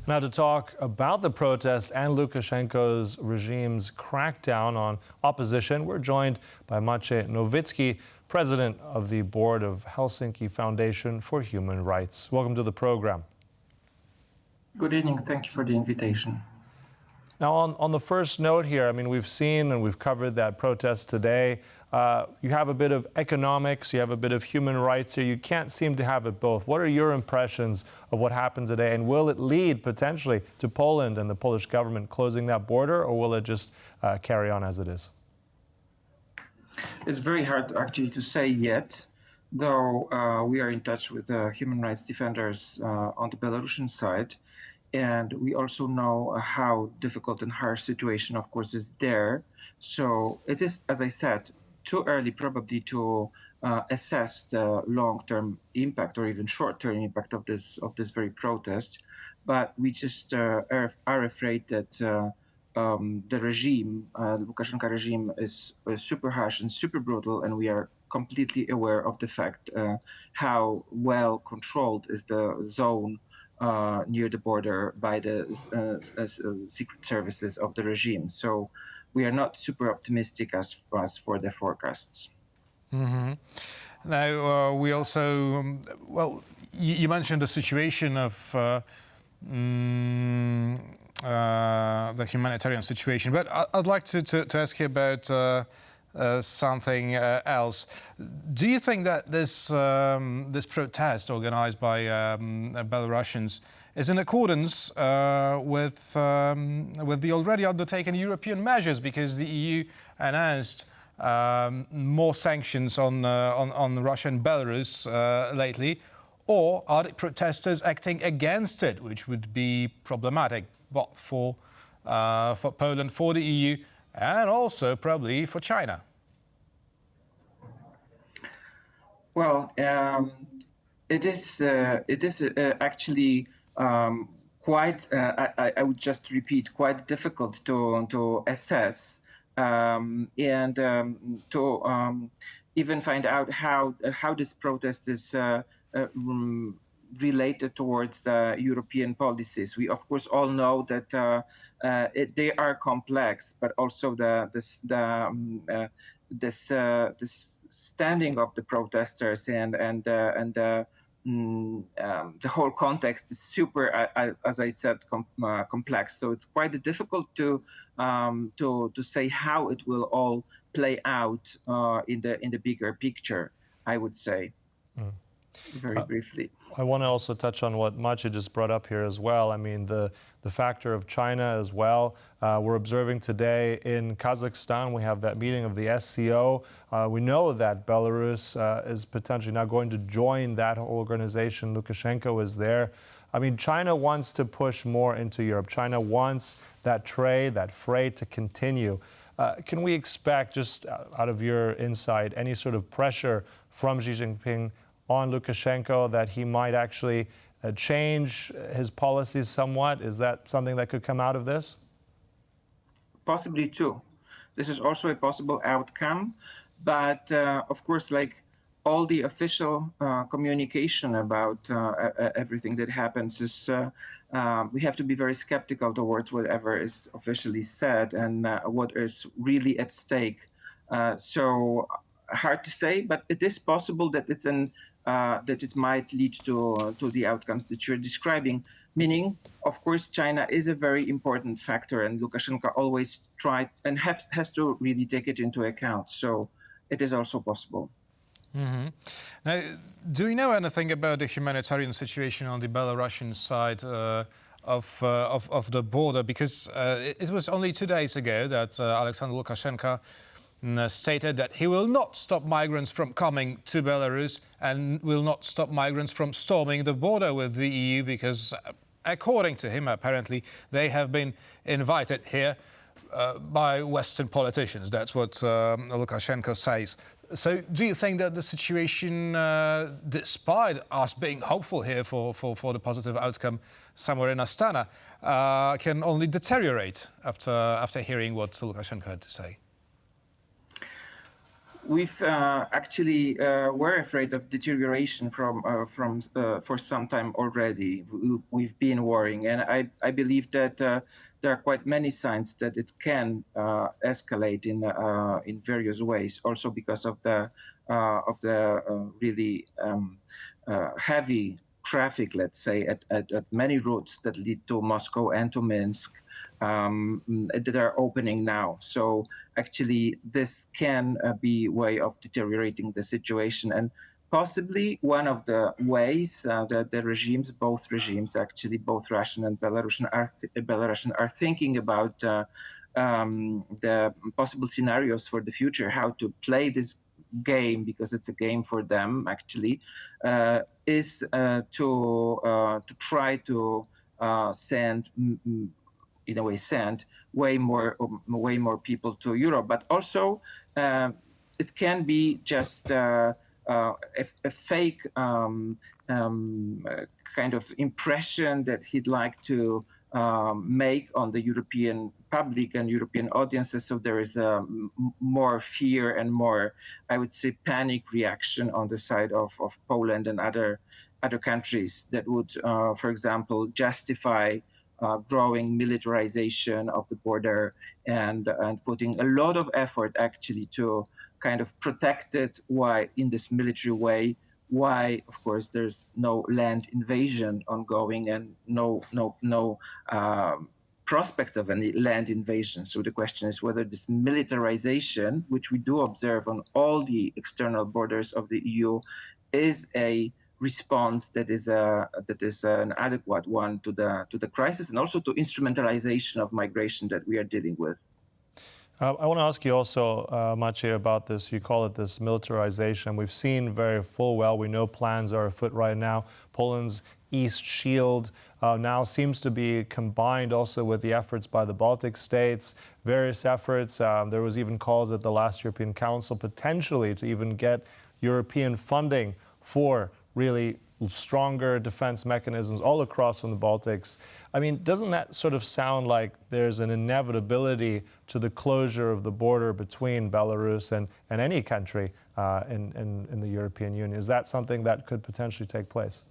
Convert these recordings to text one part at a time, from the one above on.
Now, to talk about the protests and Lukashenko's regime's crackdown on opposition, we're joined by Maciej Nowicki, president of the board of Helsinki Foundation for Human Rights. Welcome to the program. Good evening. Thank you for the invitation. Now, on the first note here, I mean, we've seen and we've covered that protest today. You have a bit of economics, you have a bit of human rights here. You can't seem to have it both. What are your impressions of what happened today? And will it lead potentially to Poland and the Polish government closing that border, or will it just carry on as it is? It's very hard actually to say yet, though we are in touch with human rights defenders on the Belarusian side. And we also know how difficult and harsh situation, of course, is there. So it is, as I said, too early probably to assess the long-term impact or even short-term impact of this very protest. But we just are afraid that the regime, the Lukashenko regime, is super harsh and super brutal, and we are completely aware of the fact how well controlled is the zone near the border by the secret services of the regime. So we are not super optimistic as for the forecasts. Mm-hmm. Now, we also, well, you mentioned the situation of the humanitarian situation, but I'd like to ask you about something else. Do you think that this protest organized by Belarusians is in accordance with the already undertaken European measures? Because the EU announced more sanctions on Russia and Belarus lately, or are the protesters acting against it, which would be problematic both for Poland, for the EU, and also probably for China? Well, it is actually quite, I would just repeat, quite difficult to assess and to even find out how this protest is related towards European policies. We, of course, all know that they are complex, but also this standing of the protesters and the whole context is super, as I said, complex. So it's quite difficult to say how it will all play out in the bigger picture, I would say. Very briefly. I want to also touch on what Maciej just brought up here as well. I mean, the factor of China as well. We're observing today in Kazakhstan, we have that meeting of the SCO. We know that Belarus is potentially now going to join that organization. Lukashenko is there. I mean, China wants to push more into Europe. China wants that trade, that freight to continue. Can we expect, just out of your insight, any sort of pressure from Xi Jinping on Lukashenko that he might actually change his policies somewhat? Is that something that could come out of this? Possibly too. This is also a possible outcome. But of course, like all the official communication about everything that happens is we have to be very skeptical towards whatever is officially said and what is really at stake. So hard to say, but it is possible that that it might lead to the outcomes that you're describing. Meaning, of course, China is a very important factor, and Lukashenko always tried and has to really take it into account. So it is also possible. Mm-hmm. Now, do we know anything about the humanitarian situation on the Belarusian side of the border? Because it was only 2 days ago that Alexander Lukashenko stated that he will not stop migrants from coming to Belarus and will not stop migrants from storming the border with the EU because, according to him, apparently, they have been invited here by Western politicians. That's what Lukashenko says. So do you think that the situation, despite us being hopeful here for the positive outcome somewhere in Astana, can only deteriorate after hearing what Lukashenko had to say? We've actually were afraid of deterioration for some time already. We've been worrying, and I believe that there are quite many signs that it can escalate in various ways. Also because of the really heavy traffic, let's say, at many routes that lead to Moscow and to Minsk that are opening now. So actually, this can be a way of deteriorating the situation. And possibly one of the ways that the regimes, both regimes, actually, both Russian and Belarusian, are thinking about the possible scenarios for the future, how to play this game, because it's a game for them actually, is to try to send in a way send way more people to Europe, but also it can be just a fake kind of impression that he'd like to make on the European public and European audiences. So there is more fear and more, I would say, panic reaction on the side of Poland and other countries that would, for example, justify growing militarization of the border and putting a lot of effort actually to kind of protect it. Why in this military way? Why, of course, there's no land invasion ongoing and no prospects of any land invasion. So the question is whether this militarization, which we do observe on all the external borders of the EU, is a response that is an adequate one to the crisis, and also to instrumentalization of migration that we are dealing with. I want to ask you also, Maciej, about this. You call it this militarization. We've seen very full well. We know plans are afoot right now. Poland's East Shield now seems to be combined also with the efforts by the Baltic states, various efforts. There was even calls at the last European Council potentially to even get European funding for really stronger defense mechanisms all across from the Baltics. I mean, doesn't that sort of sound like there's an inevitability to the closure of the border between Belarus and any country in the European Union? Is that something that could potentially take place?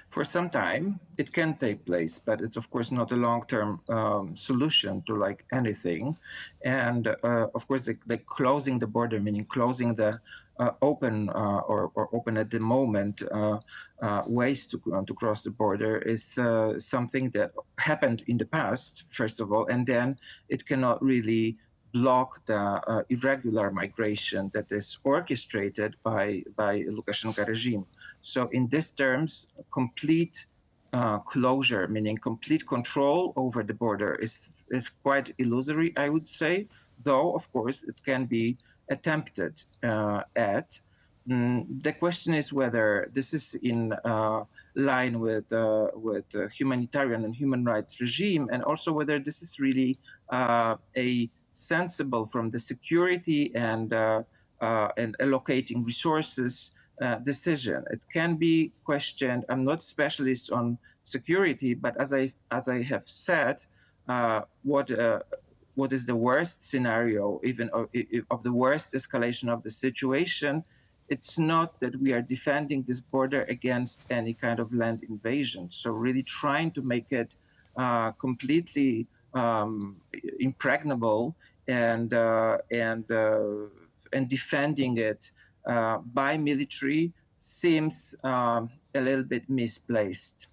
For some time, it can take place, but it's of course not a long-term solution to like anything. And of course, the closing the border, meaning closing the open or open at the moment ways to cross the border, is something that happened in the past, first of all, and then it cannot really block the irregular migration that is orchestrated by Lukashenko regime. So in these terms, complete closure, meaning complete control over the border, is quite illusory, I would say, though, of course, it can be attempted at. The question is whether this is in line with humanitarian and human rights regime, and also whether this is really a sensible from the security and allocating resources decision. It can be questioned. I'm not a specialist on security, but as I have said, what is the worst scenario, even of the worst escalation of the situation? It's not that we are defending this border against any kind of land invasion. So really trying to make it completely impregnable and defending it by military seems a little bit misplaced.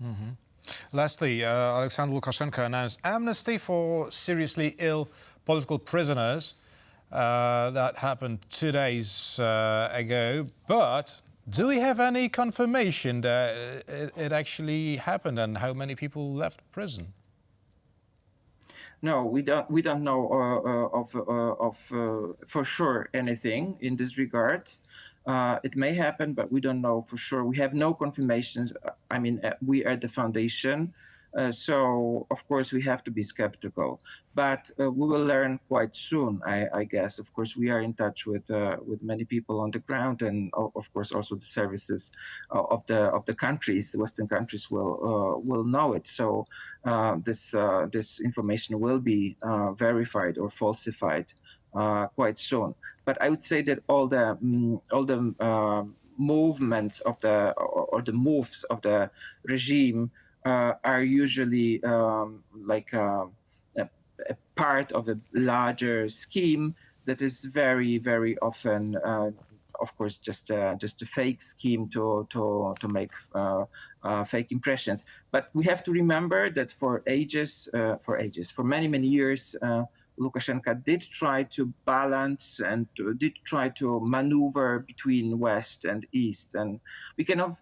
Mm-hmm. Lastly, Alexander Lukashenko announced amnesty for seriously ill political prisoners. That happened 2 days ago. But do we have any confirmation that it actually happened, and how many people left prison? No, we don't know of for sure anything in this regard. It may happen, but we don't know for sure. We have no confirmations. I mean, we are the foundation, so of course we have to be skeptical. But we will learn quite soon, I guess. Of course, we are in touch with many people on the ground, and of course also the services of the countries. The Western countries will know it. So this information will be verified or falsified quite soon. But I would say that all the movements of the or the moves of the regime are usually a part of a larger scheme that is very, very often, of course, just a fake scheme to make fake impressions. But we have to remember that for many, many years, Lukashenko did try to balance and did try to maneuver between West and East, and we cannot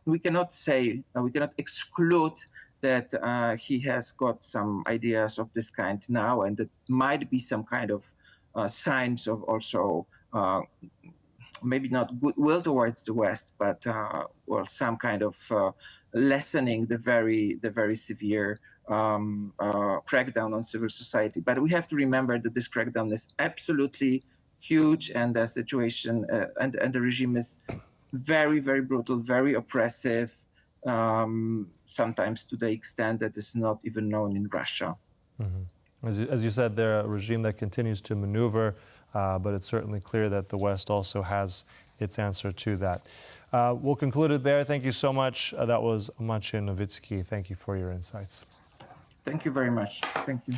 exclude that he has got some ideas of this kind now, and that might be some kind of signs of also maybe not goodwill towards the West, but some kind of lessening the very severe crackdown on civil society. But we have to remember that this crackdown is absolutely huge, and the situation and the regime is very, very brutal, very oppressive, sometimes to the extent that is not even known in Russia. Mm-hmm. As you said, they're a regime that continues to maneuver, but it's certainly clear that the West also has its answer to that. We'll conclude it there. Thank you so much. That was Maciej Nowicki. Thank you for your insights. Thank you very much. Thank you.